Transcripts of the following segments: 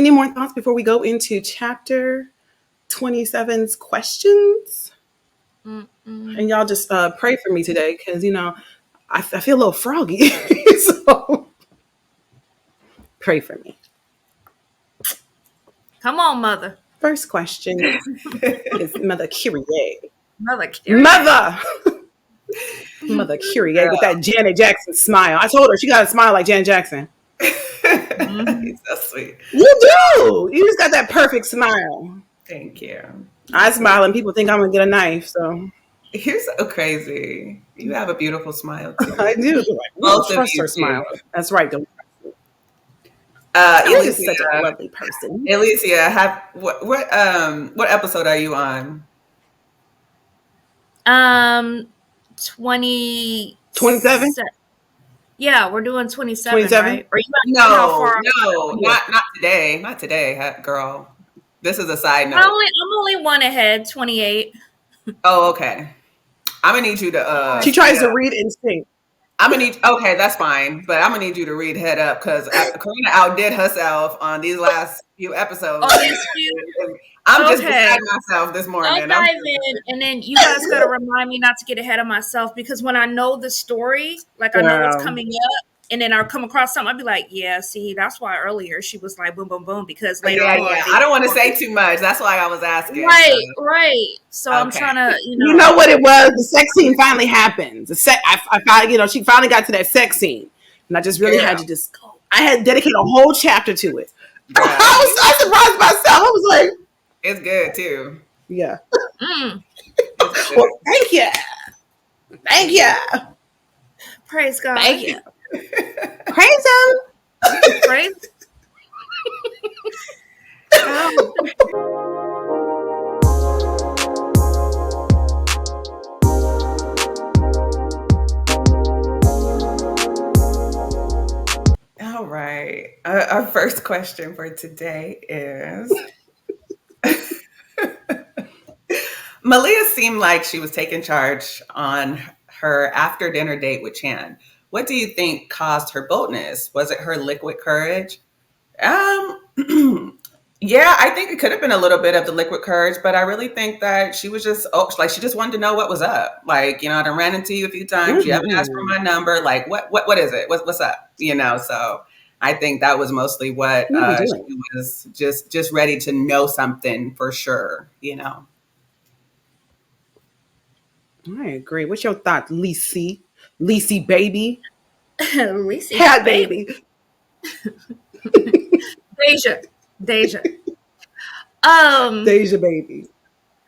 Any more thoughts before we go into chapter 27's questions? Mm-mm. And y'all just pray for me today because, I feel a little froggy. So pray for me. Come on, mother. First question is Mother Kyrie. Mother Kyrie. Mother Kyrie with that Janet Jackson smile. I told her she got a smile like Janet Jackson. He's so sweet. You do. You just got that perfect smile. Thank you. I smile and people think I'm going to get a knife. So You're so crazy. You have a beautiful smile too. I do. Both of Trust you her do. smile. That's right. Don't You're just such a lovely person. Alicia, what episode are you on? 27? Yeah, we're doing 27, 27? right? Or you how far? No, not today. Not today, girl. This is a side note. I'm only one ahead, 28. Oh, okay. I'm gonna need you to. She tries to read instinct. Okay, that's fine. But I'm gonna need you to read head up because Karina outdid herself on these last few episodes. Oh, yes, you. I'm just beside myself this morning. I'll dive in, and then you guys got to remind me not to get ahead of myself because when I know the story, like I know what's coming up, and then I'll come across something, I'll be like, yeah, see, that's why earlier she was like, boom, boom, boom, because later on. Yeah. I don't want to say too much. That's why I was asking. Right. So I'm trying to, You know what it was? The sex scene finally happened. She finally got to that sex scene, and I just really had to just go. I had dedicated a whole chapter to it. Yeah. I surprised myself. I was like, it's good too. Yeah. Well, thank you. Praise God. Thank you. Praise Him. Praise. All right. Our first question for today is Malia seemed like she was taking charge on her after dinner date with Chan. What do you think caused her boldness? Was it her liquid courage? Yeah, I think it could have been a little bit of the liquid courage, but I really think that she was just she just wanted to know what was up. Like, I done ran into you a few times. You haven't asked for my number. Like, what is it? What's up? So I think that was mostly what she was just ready to know something for sure. I agree. What's your thought, Lacey? Lacey baby? Lacey baby. Deja. Deja baby.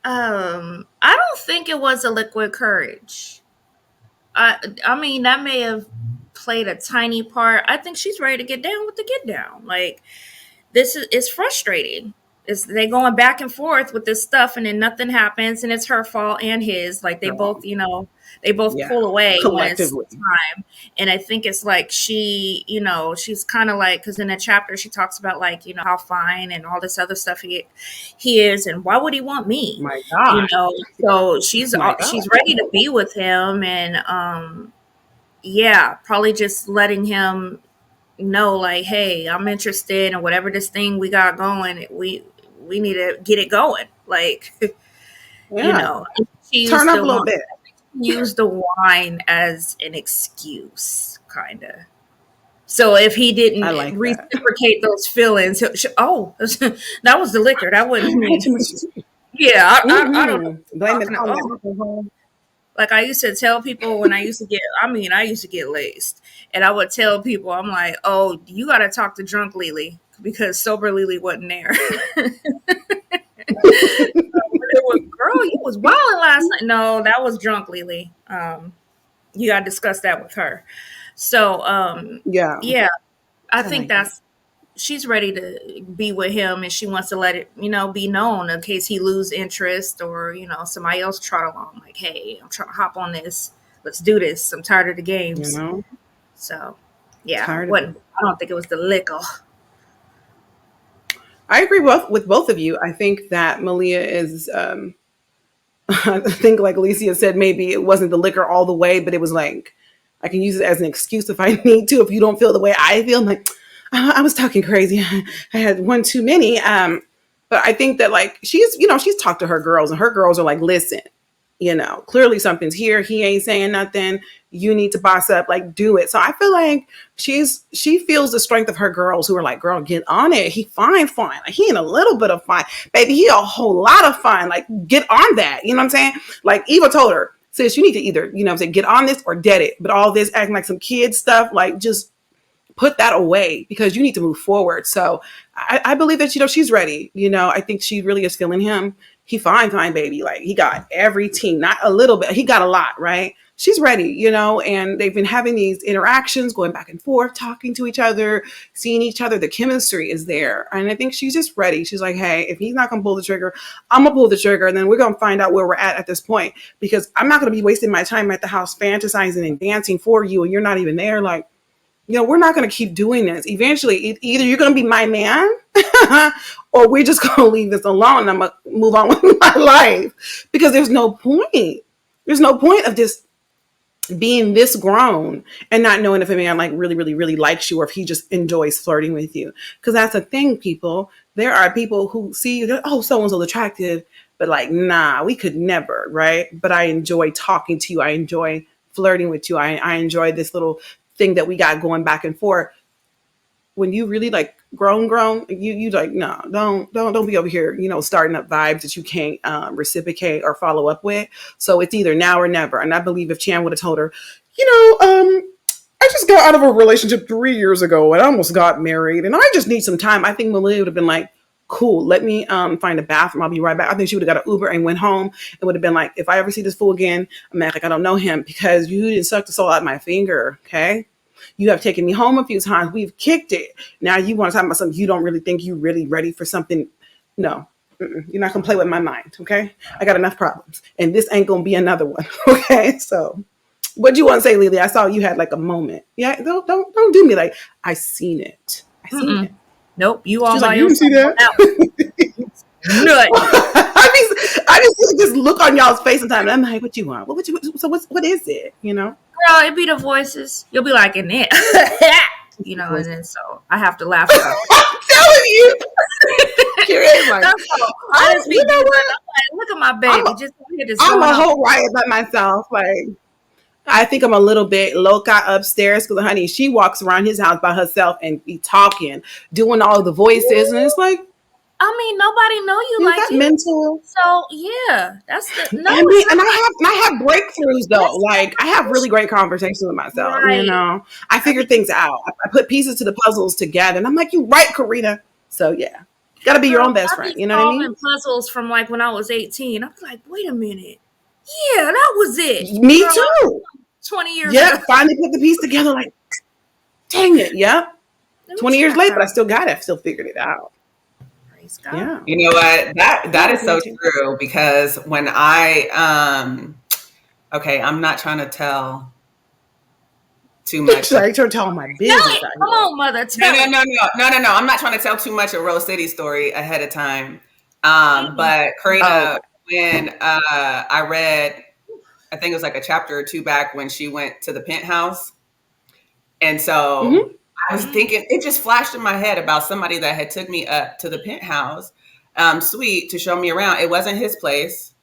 I don't think it was a liquid courage. I mean, that may have played a tiny part. I think she's ready to get down with the get down. Like, this is frustrating. They going back and forth with this stuff, and then nothing happens, and it's her fault and his. Like, they both, they both pull away when it's time. And I think it's like she, she's kind of like, because in a chapter she talks about like, how fine and all this other stuff he is, and why would he want me? My God. So she's ready to be with him, and probably just letting him know, like, hey, I'm interested in whatever this thing we got going. We need to get it going. Like, turn up a little bit. Use the wine as an excuse, kind of. So if he didn't reciprocate those feelings, that was the liquor. That wasn't me. Yeah, I don't blame it. Like, I used to tell people when I used to get laced, and I would tell people, I'm like, oh, you got to talk to drunk Lily because sober Lily wasn't there. Girl, you was wilding last night. No, that was drunk Lily. You got to discuss that with her. So, yeah, I think she's ready to be with him, and she wants to let it, be known in case he lose interest or, somebody else trot along. Like, hey, I'm trying to hop on this. Let's do this. I'm tired of the games. So, yeah, I don't think it was the liquor. I agree with both of you. I think that Malia is, I think like Alicia said, maybe it wasn't the liquor all the way, but it was like, I can use it as an excuse if I need to. If you don't feel the way I feel, I'm like, I was talking crazy. I had one too many. But I think that like she's talked to her girls, and her girls are like, listen, clearly something's here. He ain't saying nothing. You need to boss up, like do it. So I feel like she feels the strength of her girls who are like, girl, get on it. He fine. Like he ain't a little bit of fine. Baby, he a whole lot of fine. Like get on that. You know what I'm saying? Like Eva told her, sis, you need to either, get on this or dead it. But all this acting like some kid stuff, like just put that away because you need to move forward. So I believe that, she's ready. I think she really is feeling him. He fine, baby. Like he got every team, not a little bit. He got a lot, right? She's ready, and they've been having these interactions, going back and forth, talking to each other, seeing each other. The chemistry is there. And I think she's just ready. She's like, hey, if he's not going to pull the trigger, I'm going to pull the trigger. And then we're going to find out where we're at this point, because I'm not going to be wasting my time at the house fantasizing and dancing for you. And you're not even there. Like, we're not going to keep doing this. Eventually, either you're going to be my man or we're just going to leave this alone and I'm going to move on with my life, because there's no point. There's no point of just being this grown and not knowing if a man like really, really, really likes you or if he just enjoys flirting with you. Because that's the thing, people. There are people who see, oh, so-and-so attractive, but like, nah, we could never, right? But I enjoy talking to you. I enjoy flirting with you. I enjoy this little thing that we got going back and forth. When you really like grown, you like, no, don't be over here, starting up vibes that you can't reciprocate or follow up with. So it's either now or never. And I believe if Chan would have told her, I just got out of a relationship 3 years ago and I almost got married and I just need some time, I think Malia would have been like, cool, let me find a bathroom. I'll be right back. I think she would have got an Uber and went home. It would have been like, if I ever see this fool again, I'm like I don't know him, because you didn't suck the soul out of my finger. Okay. You have taken me home a few times. We've kicked it. Now you want to talk about something you don't really think you're really ready for something. No, you're not going to play with my mind. Okay. I got enough problems and this ain't going to be another one. Okay. So what do you want to say, Lily? I saw you had like a moment. Yeah. Don't do me like I seen it. it. Nope, you all. She's like, you didn't see that? I just see this look on y'all's face sometimes. I'm like, what you want? What is it? Girl, it be the voices. You'll be like, in it. And then so I have to laugh about it. I'm telling you. I just be, look at my baby. I'm a whole riot by myself. Like, I think I'm a little bit loca upstairs because, honey, she walks around his house by herself and be talking, doing all the voices, and it's like, I mean, nobody know you like you. Mental. So yeah, that's the. No, and I have breakthroughs though. Like I have really great conversations with myself. Right. I figure things out. I put pieces to the puzzles together, and I'm like, you right, Karina. So yeah, you gotta be your own best friend. You know what I mean? Puzzles from like when I was 18. I was like, wait a minute. Yeah, that was it. Me too. 20 years ago. Finally put the piece together. Like, dang it. Yep. 20 years later, but I still got it. I still figured it out. Praise God. Yeah. You know what? That is so true, because when I'm not trying to tell too much. Sorry, you're telling my business. Come on, mother. No. I'm not trying to tell too much of Rose City story ahead of time. But Karina, when I read, I think it was like a chapter or two back when she went to the penthouse. And so I was thinking, it just flashed in my head about somebody that had took me up to the penthouse suite to show me around. It wasn't his place,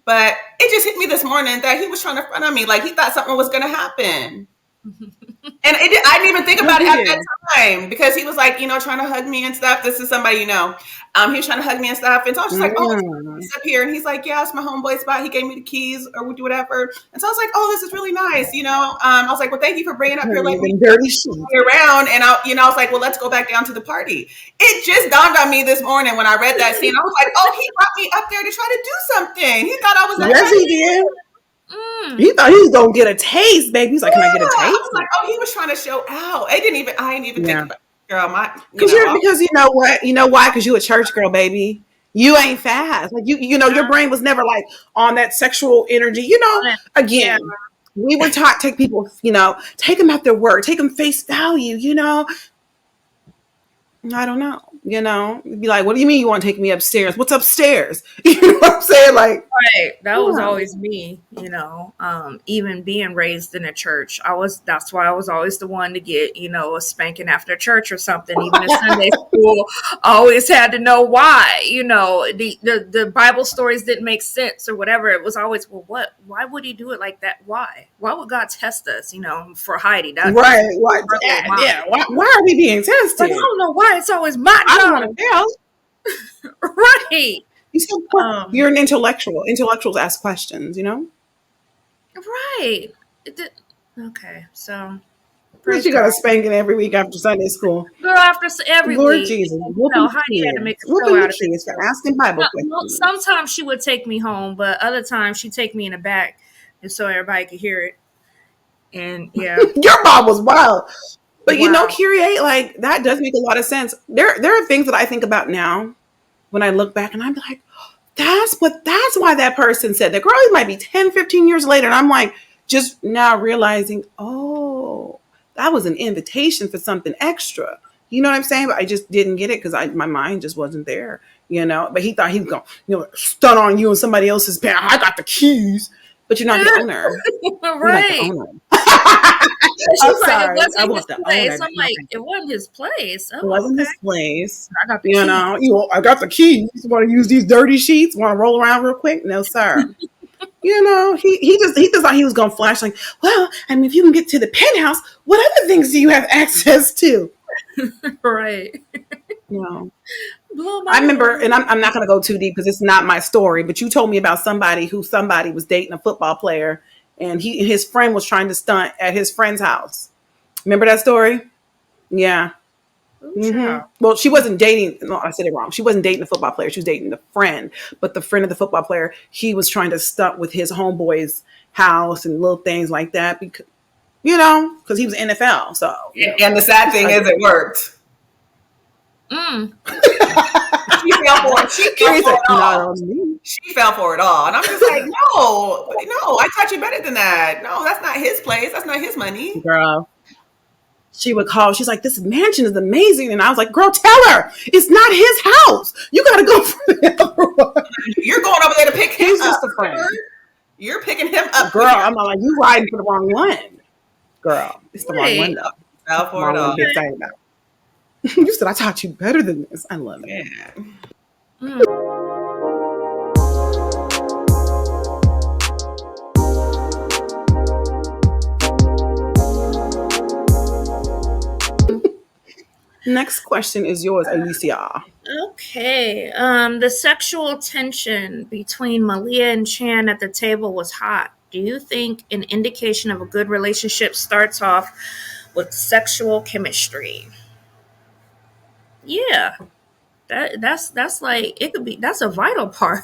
but it just hit me this morning that he was trying to front on me. Like he thought something was going to happen. And I didn't even think about it at that time, because he was like, trying to hug me and stuff. This is somebody, he was trying to hug me and stuff. And so I was just like, he's up here. And he's like, yeah, it's my homeboy spot. He gave me the keys or whatever. And so I was like, oh, this is really nice. I was like, well, thank you for bringing up your like dirty shit around. And I was like, well, let's go back down to the party. It just dawned on me this morning when I read that scene. I was like, oh, he brought me up there to try to do something. He thought I was yes, he did. He thought he was gonna get a taste, baby. He's like, "Can I get a taste?" I was like, "Oh, he was trying to show out." I didn't even think about it. Girl, because you know what? You know why? Because you a church girl, baby. You ain't fast. Like your brain was never like on that sexual energy. Again, we were taught take people, take them at their word, take them face value. I don't know. You know, be like, what do you mean you want to take me upstairs? What's upstairs? You know what I'm saying? Like, Right. That was yeah. always me, even being raised in a church. That's why I was always the one to get, a spanking after church or something. Even in Sunday school, I always had to know why, the Bible stories didn't make sense or whatever. It was always, well, why would he do it like that? Why? Why would God test us, for Heidi? That Right. Why, yeah. Why are we being tested? Like, I don't know why it's always my I don't job. want to tell. Right. You said, you're an intellectual. Intellectuals ask questions, Right. Okay, so First, you got to spank it every week after Sunday school. girl, after every Lord week. Jesus, Heidi had to make a show whooping out the of it. kids for asking Bible questions. Sometimes she would take me home, but other times she'd take me in the back, and so everybody could hear it. And yeah, Your mom was wild. But Kyrie, like, that does make a lot of sense. There are things that I think about now when I look back, and I'm like, that's why that person said that. Girl, it might be 10, 15 years later, and I'm like, just now realizing, oh, that was an invitation for something extra. You know what I'm saying? But I just didn't get it because my mind just wasn't there, But he thought he was going to, stun on you and somebody else's pen. I got the keys, but you're not the owner. Right. You're not the owner. She's like, it wasn't his place. I'm like, it wasn't his place. It wasn't his place. I got the keys. I got the keys. You want to use these dirty sheets? Want to roll around real quick? No, sir. He just thought he was gonna flash like, well, I mean, if you can get to the penthouse, what other things do you have access to? Right. No. I remember, and I'm not gonna go too deep because it's not my story, but you told me about somebody was dating a football player, and his friend was trying to stunt at his friend's house. Remember that story? Yeah. Mm-hmm. Well, she wasn't dating. No, I said it wrong. She wasn't dating the football player. She was dating the friend. But the friend of the football player, he was trying to stunt with his homeboy's house and little things like that because, because he was NFL. So, and the sad thing is, it worked. She fell for it. She fell for it all. And I'm just like, no, I taught you better than that. No, that's not his place. That's not his money. Girl. She would call. She's like, this mansion is amazing. And I was like, girl, tell her it's not his house. You got to go for the other one. You're going over there to pick him up. He's just a friend. You're picking him up. Girl, I'm like, you riding for the wrong one. Girl, it's the wrong one, though. Fell for it all. Be excited about. You said, I taught you better than this. I love it. Yeah. Next question is yours, Alicia. Okay. The sexual tension between Malia and Chan at the table was hot. Do you think an indication of a good relationship starts off with sexual chemistry? Yeah. That's like, it could be, that's a vital part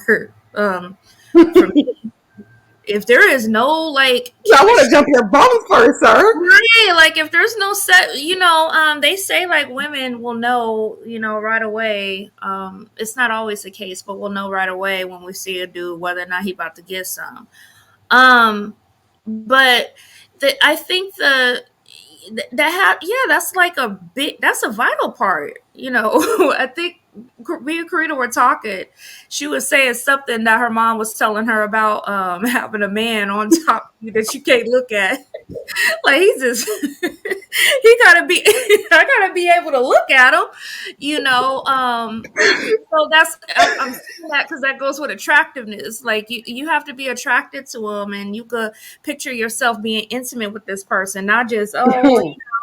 for me. If there is no like, I want to jump your bum first, sir. Right, like if there's no set, they say like women will know, right away. It's not always the case, but we'll know right away when we see a dude whether or not he about to get some. But I think that's like that's a vital part. I think me and Karina were talking. She was saying something that her mom was telling her about having a man on top of you that you can't look at. Like he gotta be I gotta be able to look at him, so that's I'm saying that because that goes with attractiveness. Like you have to be attracted to him, and you could picture yourself being intimate with this person, not just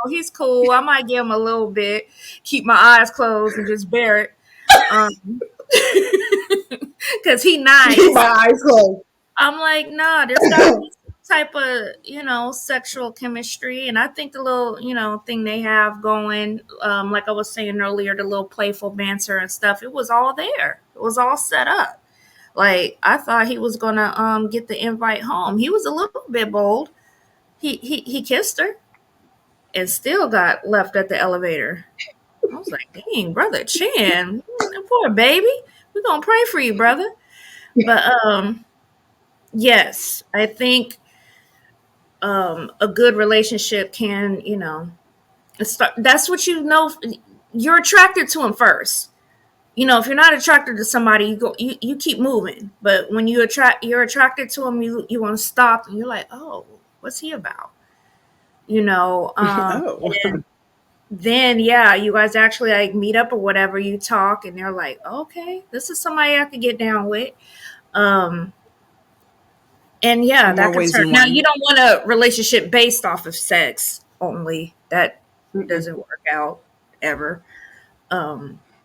he's cool, I might give him a little bit, keep my eyes closed and just bear it because he nice. Keep my eyes closed. I'm like, nah, there's gotta be type of sexual chemistry, and I think the little thing they have going, like I was saying earlier, the little playful banter and stuff, it was all there, it was all set up. Like I thought he was gonna get the invite home. He was a little bit bold. He kissed her and still got left at the elevator. I was like, dang, brother Chan, poor baby, we're gonna pray for you, brother. But yes, I think a good relationship can, start. That's what you're attracted to him first. If you're not attracted to somebody, you keep moving. But when you're attracted to him, you want to stop and you're like, oh, what's he about? Oh. And then yeah, you guys actually like meet up or whatever, you talk, and they're like, okay, this is somebody I could get down with. Um, and yeah, More that could ways turn. than Now one. you don't want a relationship based off of sex only. That Mm-mm. doesn't work out ever.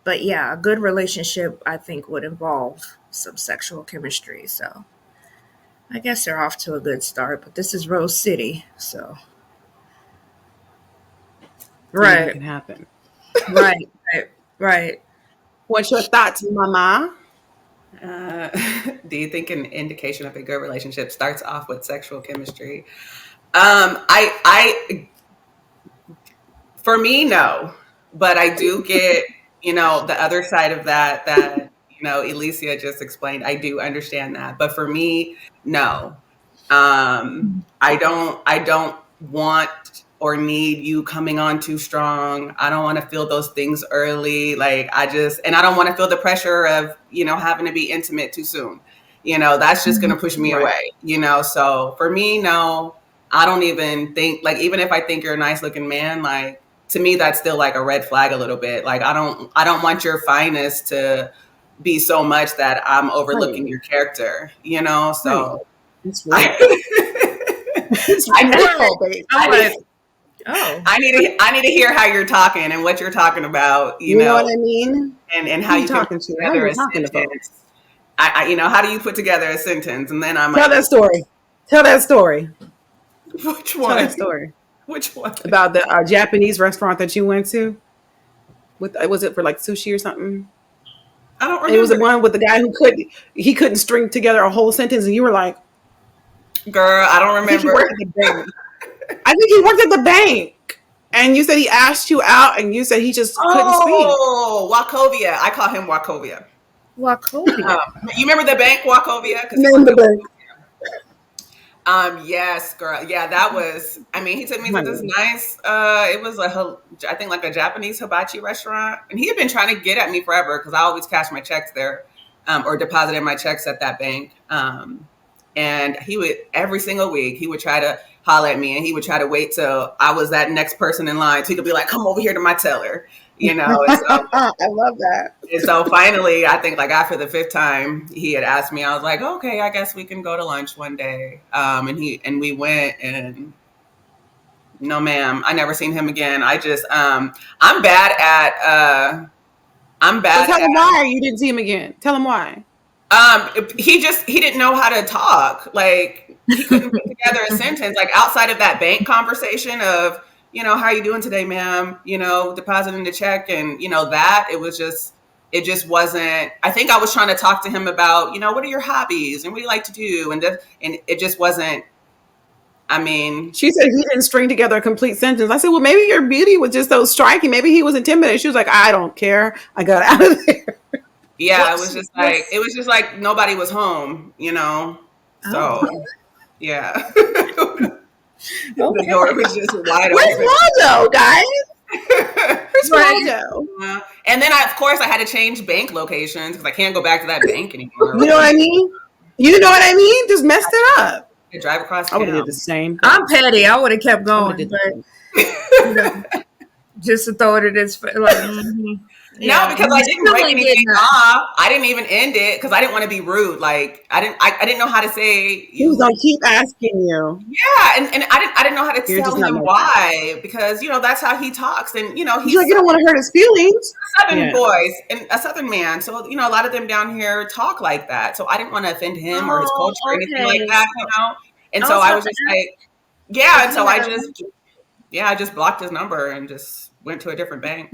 But yeah, a good relationship I think would involve some sexual chemistry. So I guess they're off to a good start. But this is Rose City, so Anything right, can happen. right, right. What's your thoughts, Mama? Uh, do you think an indication of a good relationship starts off with sexual chemistry? I, for me, no, but I do get, the other side of that, Alicia just explained. I do understand that, but for me, no. I don't want or need you coming on too strong. I don't want to feel those things early. Like and I don't want to feel the pressure of, having to be intimate too soon. That's just going to push me Right. away. So for me, no, I don't even think, like, even if I think you're a nice looking man, like, to me, that's still like a red flag a little bit. Like, I don't want your fineness to be so much that I'm overlooking Right. your character, Right. so It's real. It's I know. real, babe. I'm I like, need, oh, I need to hear how you're talking and what you're talking about, You know what I mean? and Who how you you can talking put to? How together you a talking to folks? sentence. How do you put together a sentence? And then I Tell might, that story. Tell that story. which Tell one? that story Which one? about the Japanese restaurant that you went to. Was it for like sushi or something? I don't It was the remember. one with the guy who couldn't string together a whole sentence, and you were like, Girl, I don't I think he remember. worked at the bank. I think he worked at the bank, and you said he asked you out, and you said he just couldn't speak. Oh, Wachovia. I call him Wachovia. Wachovia. You remember the bank Wachovia? Because he Name worked the at bank. Yes, girl. Yeah, that was. I mean, he took me to this nice. It was I think like a Japanese hibachi restaurant, and he had been trying to get at me forever because I always cash my checks there, or deposited my checks at that bank. And he would every single week he would try to holler at me, and he would try to wait till I was that next person in line, so he could be like, "Come over here to my teller," And so I love that. and so finally, I think like after the fifth time he had asked me, I was like, okay, I guess we can go to lunch one day. And we went, and no, ma'am, I never seen him again. I'm bad at, I'm So bad tell at, him why you didn't see him again. Tell him why. he didn't know how to talk. Like he couldn't put together a sentence, like outside of that bank conversation of, how are you doing today, ma'am? Depositing the check, and it just wasn't. I think I was trying to talk to him about, what are your hobbies and what do you like to do, and it just wasn't. I mean, She said he didn't string together a complete sentence. I said, well, maybe your beauty was just so striking. Maybe he was intimidated. She was like, I don't care. I got out of there. yeah, What's- it was just like nobody was home, So Oh. yeah, the Okay. door was just wide Where's open. Waldo, guys? Where's Right. Waldo? And then of course, I had to change bank locations because I can't go back to that bank anymore. You know what I mean? You know what I mean? Just messed it up. I drive across I would have town. did the same. I'm petty. I would have kept I would've going, did but just to throw it in his face. Like, No, because I didn't break Really anything didn't. off. I didn't even end it because I didn't want to be rude. Like I didn't know how to say. He was gonna keep asking you. Yeah, and I didn't know how to You're tell just not him like why, because that's how he talks, and He's he's like, you don't want to hurt his feelings. Southern Yeah. boys and a Southern man, so a lot of them down here talk like that. So I didn't want to offend him or his Oh, culture or anything like okay. that. And I so was I about was to just like, yeah, and so I Yeah. just blocked his number and just went to a different bank.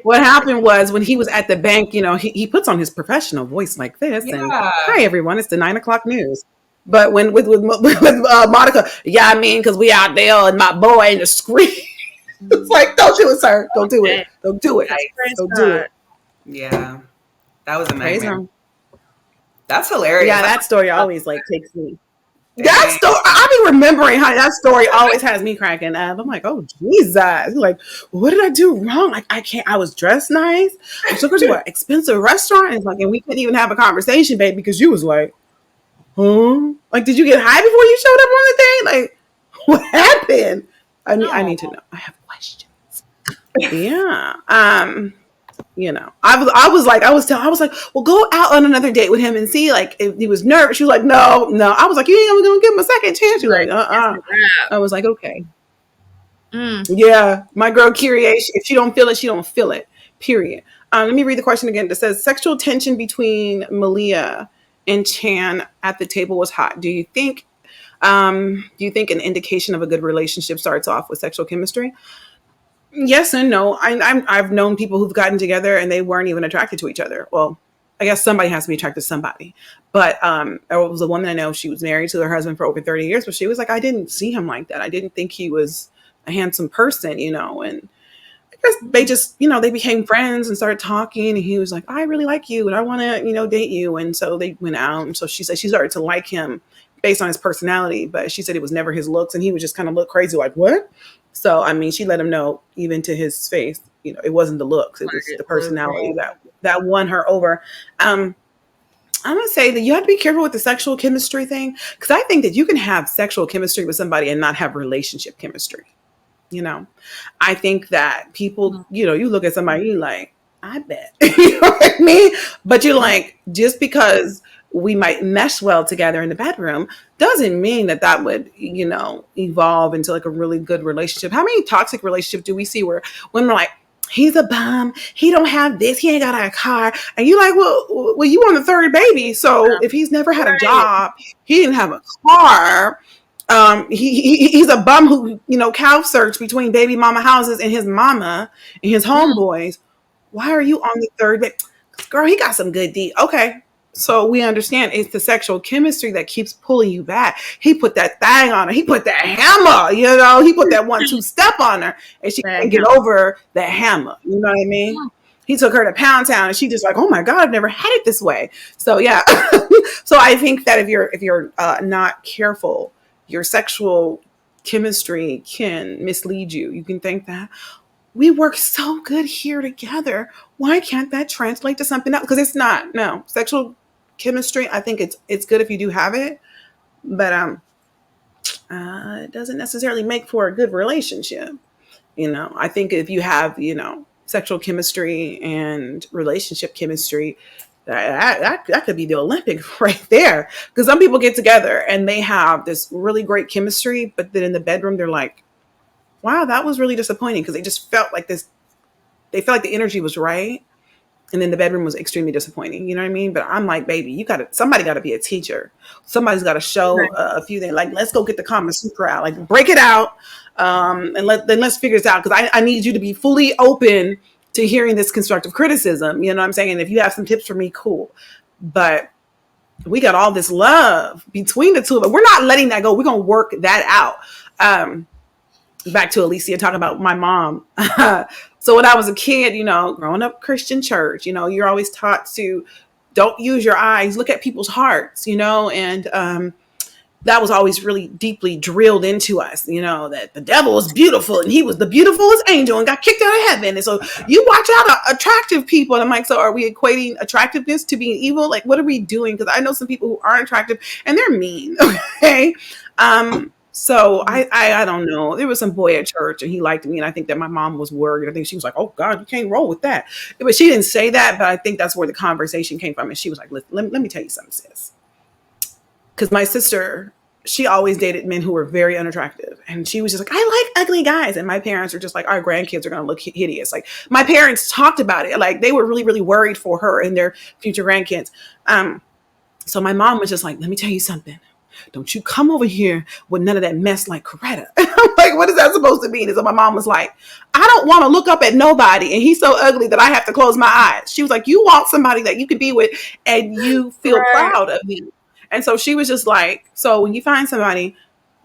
What happened was when he was at the bank, he puts on his professional voice like this, and Yeah. hi everyone, it's the 9 o'clock news. But when with Monica, yeah, I mean, because we out there and my boy in the screen, it's like, don't do it, sir, don't do it, don't do it, Yikes. don't do it. Yeah, that was a Praise nightmare. him. That's hilarious. Yeah, that story always like takes me. That story, I be remembering how that story always has me cracking up. I'm like, oh Jesus! Like, what did I do wrong? Like, I can't. I was dressed nice. I took her to an expensive restaurant, and like, and we couldn't even have a conversation, babe, because you was like, huh? Like, did you get high before you showed up on the day? Like, what happened? I need to know. I have questions. Yeah. I was like, well, go out on another date with him and see, like, if he was nervous. She was like, no. I was like, you ain't gonna give him a second chance. She was like, I was like, okay. Yeah, my girl Kyrie, if she don't feel it, she don't feel it. Period. Let me read the question again. It says, sexual tension between Malia and Chan at the table was hot. Do you think an indication of a good relationship starts off with sexual chemistry? Yes and no. I've known people who've gotten together and they weren't even attracted to each other. Well, I guess somebody has to be attracted to somebody. But there was a woman I know, she was married to her husband for over 30 years, but she was like, I didn't see him like that. I didn't think he was a handsome person, and I guess they just, they became friends and started talking, and he was like, I really like you and I want to, date you. And so they went out. And so she said she started to like him based on his personality, but she said it was never his looks, and he would just kind of look crazy like, what? So, I mean, she let him know even to his face, it wasn't the looks, it was the personality that won her over. I'm going to say that you have to be careful with the sexual chemistry thing, because I think that you can have sexual chemistry with somebody and not have relationship chemistry. I think that people, you look at somebody, you like, I bet, you know what I mean? But you're like, just because we might mesh well together in the bedroom doesn't mean that would, evolve into like a really good relationship. How many toxic relationships do we see where women are like, he's a bum, he don't have this, he ain't got a car, and you like, well, you want the third baby, so if he's never had a job, he didn't have a car, he's a bum who, cow searched between baby mama houses and his mama and his homeboys. Why are you on the third baby? Girl, he got some good D. Okay. So we understand it's the sexual chemistry that keeps pulling you back. He put that thing on her. He put that hammer, he put that 1-2 step on her, and she can't get over that hammer. You know what I mean? He took her to Pound Town, and she just like, oh my God, I've never had it this way. So yeah. So I think that if you're not careful, your sexual chemistry can mislead you. You can think that we work so good here together. Why can't that translate to something else? Because it's not. No, sexual chemistry, I think it's good if you do have it, but it doesn't necessarily make for a good relationship. I think if you have, sexual chemistry and relationship chemistry, that could be the Olympics right there. Because some people get together and they have this really great chemistry, but then in the bedroom they're like, wow, that was really disappointing, because they just felt like this. They felt like the energy was right, and then the bedroom was extremely disappointing. You know what I mean? But I'm like, baby, somebody got to be a teacher. Somebody's got to show a few things. Like, let's go get the Kama Sutra out. Like, break it out, and let's figure this out, because I need you to be fully open to hearing this constructive criticism. You know what I'm saying? And if you have some tips for me, cool. But we got all this love between the two of us. We're not letting that go. We're gonna work that out. Back to Alicia talking about my mom. So when I was a kid, growing up Christian church, you're always taught to don't use your eyes, look at people's hearts, and that was always really deeply drilled into us, that the devil is beautiful and he was the beautifulest angel and got kicked out of heaven. And so you watch out attractive people. And I'm like, so are we equating attractiveness to being evil? Like, what are we doing? Because I know some people who aren't attractive and they're mean. Okay. So I don't know. There was some boy at church and he liked me, and I think that my mom was worried. I think she was like, oh God, you can't roll with that. But she didn't say that, but I think that's where the conversation came from. And she was like, let me tell you something, sis. Because my sister, she always dated men who were very unattractive. And she was just like, I like ugly guys. And my parents are just like, our grandkids are going to look hideous. Like, my parents talked about it. Like, they were really, really worried for her and their future grandkids. So my mom was just like, let me tell you something. Don't you come over here with none of that mess like Coretta. I'm like, what is that supposed to mean? And so my mom was like, I don't want to look up at nobody, and he's so ugly that I have to close my eyes. She was like, you want somebody that you can be with and you feel proud of him. And so she was just like, so when you find somebody,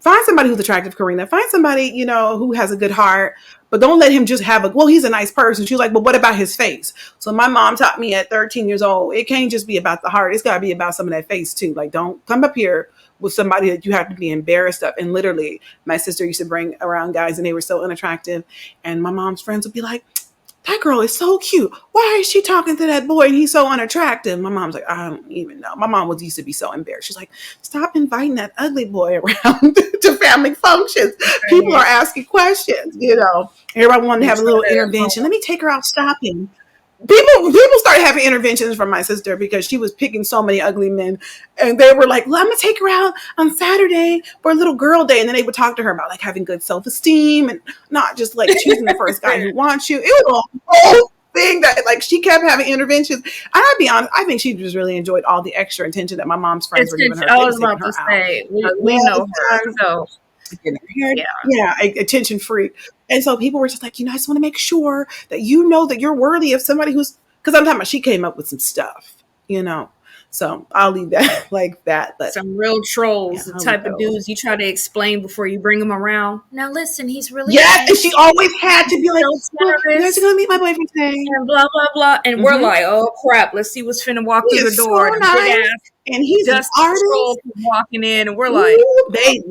Find somebody who's attractive, Karina. Find somebody, who has a good heart, but don't let him just he's a nice person. She's like, but what about his face? So my mom taught me at 13 years old, it can't just be about the heart. It's got to be about some of that face too. Like, don't come up here with somebody that you have to be embarrassed of. And literally, my sister used to bring around guys and they were so unattractive. And my mom's friends would be like, that girl is so cute. Why is she talking to that boy and he's so unattractive? My mom's like, I don't even know. My mom used to be so embarrassed. She's like, stop inviting that ugly boy around to family functions. People are asking questions, Everybody wanted to have a little intervention. Let me take her out shopping. People started having interventions from my sister because she was picking so many ugly men, and they were like, well, I'm gonna take her out on Saturday for a little girl day, and then they would talk to her about like having good self-esteem and not just like choosing the first guy who wants you. It was a whole thing that like she kept having interventions. And I'd be honest, I think she just really enjoyed all the extra attention that my mom's friends were giving her. I was about to say, we know her, so attention freak. And so people were just like, I just want to make sure that that you're worthy of somebody because I'm talking about she came up with some stuff, So I'll leave that like that. But some real trolls, the type of dudes you try to explain before you bring them around. Now listen, he's really nice. And she always had to be like, you guys are gonna meet my boyfriend today, and blah blah blah. And we're like, oh crap, let's see what's finna walk through the door. So nice. And he's just an artist walking in, and we're like, baby,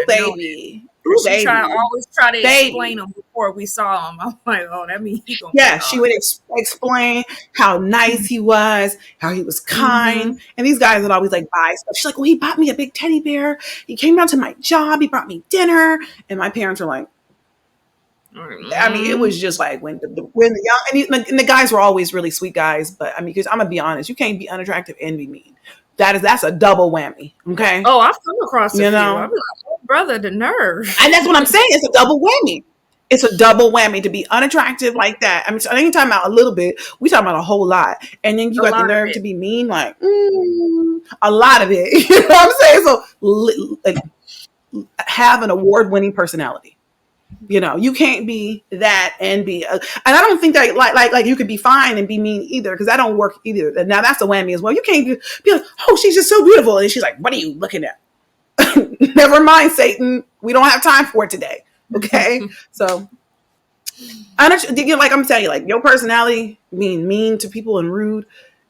baby. She always try to explain them before we saw him. I'm like, oh, that means he gonna she would explain how nice he was, how he was kind. And these guys would always like buy stuff. She's like, well, he bought me a big teddy bear. He came down to my job. He brought me dinner. And my parents were like, I mean, it was just like when the young and the guys were always really sweet guys. But I mean, because I'm gonna be honest, you can't be unattractive and be mean. That's a double whammy. Okay. Oh, I've come across a few. I'll be like, oh, brother, the nerve. And that's what I'm saying. It's a double whammy. It's a double whammy to be unattractive like that. I mean, so I ain't talking about a little bit. We talking about a whole lot. And then you got the nerve to be mean, like a lot of it. You know what I'm saying? So like, have an award-winning personality. You can't be that and be, and I don't think that like you could be fine and be mean either, because that don't work either. Now that's a whammy as well. You can't be like, oh, she's just so beautiful, and she's like, what are you looking at? Never mind, Satan. We don't have time for it today. Okay, so like I'm telling you, like your personality being mean to people and rude,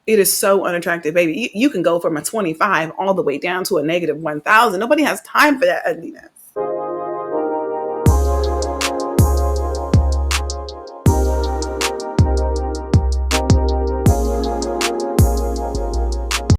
it is so unattractive, baby. You can go from a 25 all the way down to a negative 1,000. Nobody has time for that ugliness.